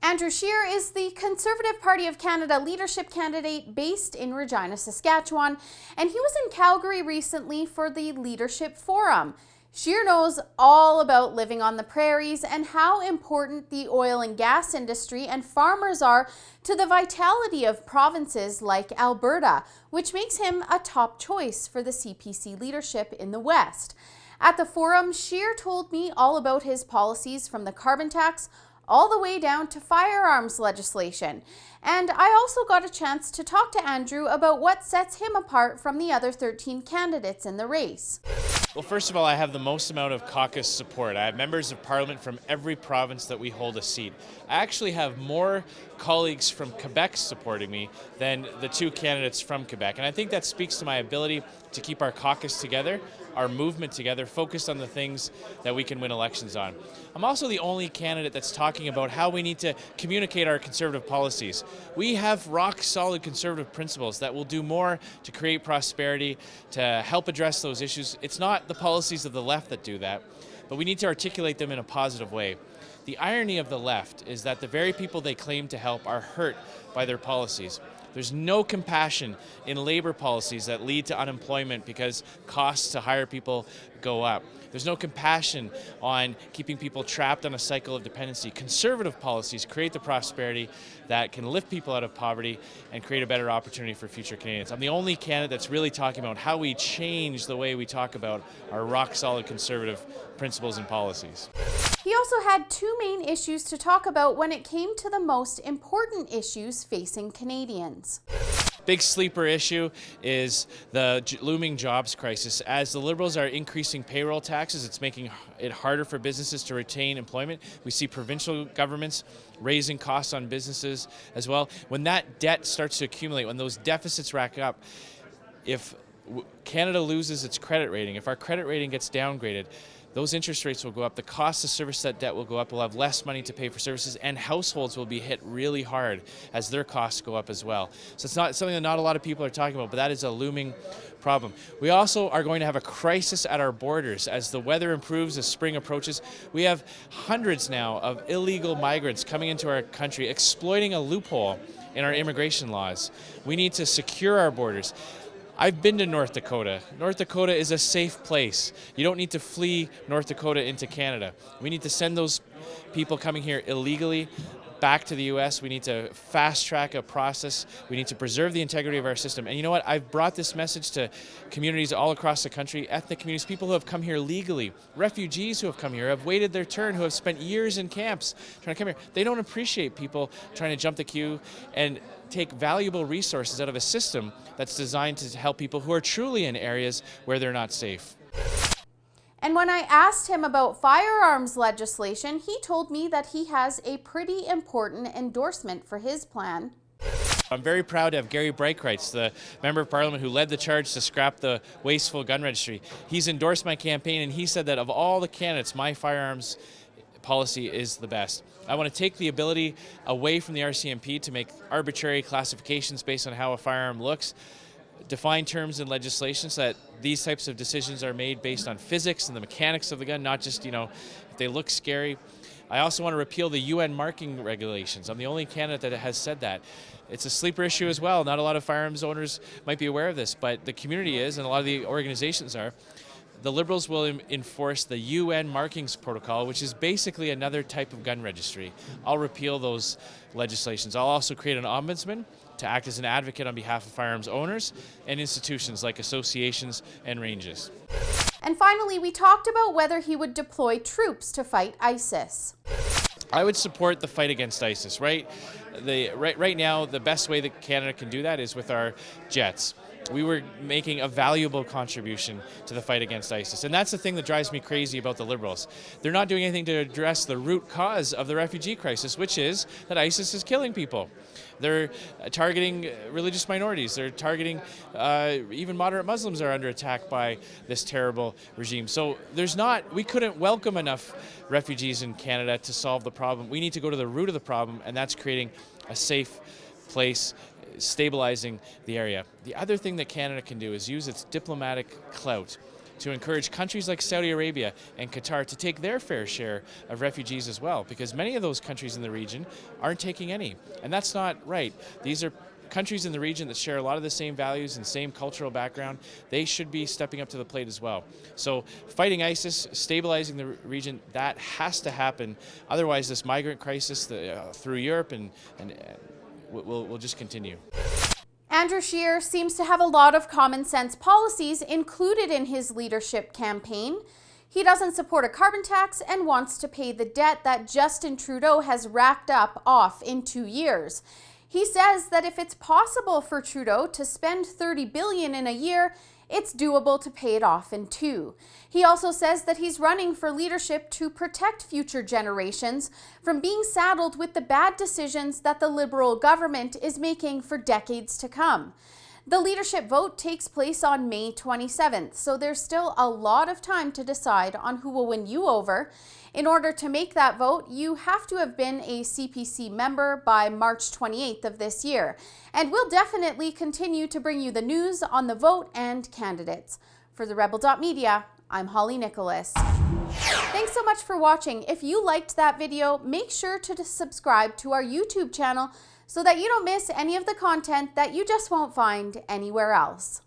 Andrew Scheer is the Conservative Party of Canada leadership candidate based in Regina, Saskatchewan, and he was in Calgary recently for the Leadership Forum. Scheer knows all about living on the prairies and how important the oil and gas industry and farmers are to the vitality of provinces like Alberta, which makes him a top choice for the CPC leadership in the West. At the forum, Scheer told me all about his policies from the carbon tax all the way down to firearms legislation. And I also got a chance to talk to Andrew about what sets him apart from the other 13 candidates in the race. Well, first of all, I have the most amount of caucus support. I have members of parliament from every province that we hold a seat. I actually have more colleagues from Quebec supporting me than the two candidates from Quebec. And I think that speaks to my ability to keep our caucus together, our movement together, focused on the things that we can win elections on. I'm also the only candidate that's talking about how we need to communicate our conservative policies. We have rock solid conservative principles that will do more to create prosperity, to help address those issues. It's not the policies of the left that do that, but we need to articulate them in a positive way. The irony of the left is that the very people they claim to help are hurt by their policies. There's no compassion in labor policies that lead to unemployment because costs to hire people go up. There's no compassion on keeping people trapped on a cycle of dependency. Conservative policies create the prosperity that can lift people out of poverty and create a better opportunity for future Canadians. I'm the only candidate that's really talking about how we change the way we talk about our rock-solid conservative principles and policies. He also had two main issues to talk about when it came to the most important issues facing Canadians. Big sleeper issue is the looming jobs crisis. As the Liberals are increasing payroll taxes, it's making it harder for businesses to retain employment. We see provincial governments raising costs on businesses as well. When that debt starts to accumulate, when those deficits rack up, if Canada loses its credit rating, if our credit rating gets downgraded, those interest rates will go up, the cost to service that debt will go up, we'll have less money to pay for services, and households will be hit really hard as their costs go up as well. So it's not something that not a lot of people are talking about, but that is a looming problem. We also are going to have a crisis at our borders. As the weather improves, as spring approaches, we have hundreds now of illegal migrants coming into our country, exploiting a loophole in our immigration laws. We need to secure our borders. I've been to North Dakota. North Dakota is a safe place. You don't need to flee North Dakota into Canada. We need to send those people coming here illegally back to the U.S. We need to fast track a process. We need to preserve the integrity of our system. And you know what? I've brought this message to communities all across the country, ethnic communities, people who have come here legally, refugees who have come here, have waited their turn, who have spent years in camps trying to come here. They don't appreciate people trying to jump the queue and take valuable resources out of a system that's designed to help people who are truly in areas where they're not safe. And when I asked him about firearms legislation, he told me that he has a pretty important endorsement for his plan. I'm very proud to have Gary Breitkreitz, the Member of Parliament who led the charge to scrap the wasteful gun registry. He's endorsed my campaign, and he said that of all the candidates, my firearms policy is the best. I want to take the ability away from the RCMP to make arbitrary classifications based on how a firearm looks, define terms in legislation so that these types of decisions are made based on physics and the mechanics of the gun, not just, if they look scary. I also want to repeal the UN marking regulations. I'm the only candidate that has said that. It's a sleeper issue as well. Not a lot of firearms owners might be aware of this, but the community is, and a lot of the organizations are. The Liberals will enforce the UN markings protocol, which is basically another type of gun registry. I'll repeal those legislations. I'll also create an ombudsman to act as an advocate on behalf of firearms owners and institutions like associations and ranges. And finally, we talked about whether he would deploy troops to fight ISIS. I would support the fight against ISIS. Right now, the best way that Canada can do that is with our jets. We were making a valuable contribution to the fight against ISIS. And that's the thing that drives me crazy about the Liberals. They're not doing anything to address the root cause of the refugee crisis, which is that ISIS is killing people. They're targeting religious minorities. They're targeting even moderate Muslims are under attack by this terrible regime. So we couldn't welcome enough refugees in Canada to solve the problem. We need to go to the root of the problem, and that's creating a safe place, stabilizing the area. The other thing that Canada can do is use its diplomatic clout to encourage countries like Saudi Arabia and Qatar to take their fair share of refugees as well, because many of those countries in the region aren't taking any. And that's not right. These are countries in the region that share a lot of the same values and same cultural background. They should be stepping up to the plate as well. So fighting ISIS, stabilizing the region, that has to happen. Otherwise, this migrant crisis through Europe will just continue. Andrew Scheer seems to have a lot of common sense policies included in his leadership campaign. He doesn't support a carbon tax and wants to pay the debt that Justin Trudeau has racked up off in 2 years. He says that if it's possible for Trudeau to spend $30 billion in a year, it's doable to pay it off in 2. He also says that he's running for leadership to protect future generations from being saddled with the bad decisions that the Liberal government is making for decades to come. The leadership vote takes place on May 27th, so there's still a lot of time to decide on who will win you over. In order to make that vote, you have to have been a CPC member by March 28th of this year. And we'll definitely continue to bring you the news on the vote and candidates. For the Rebel.media, I'm Holly Nicholas. Thanks so much for watching. If you liked that video, make sure to subscribe to our YouTube channel so that you don't miss any of the content that you just won't find anywhere else.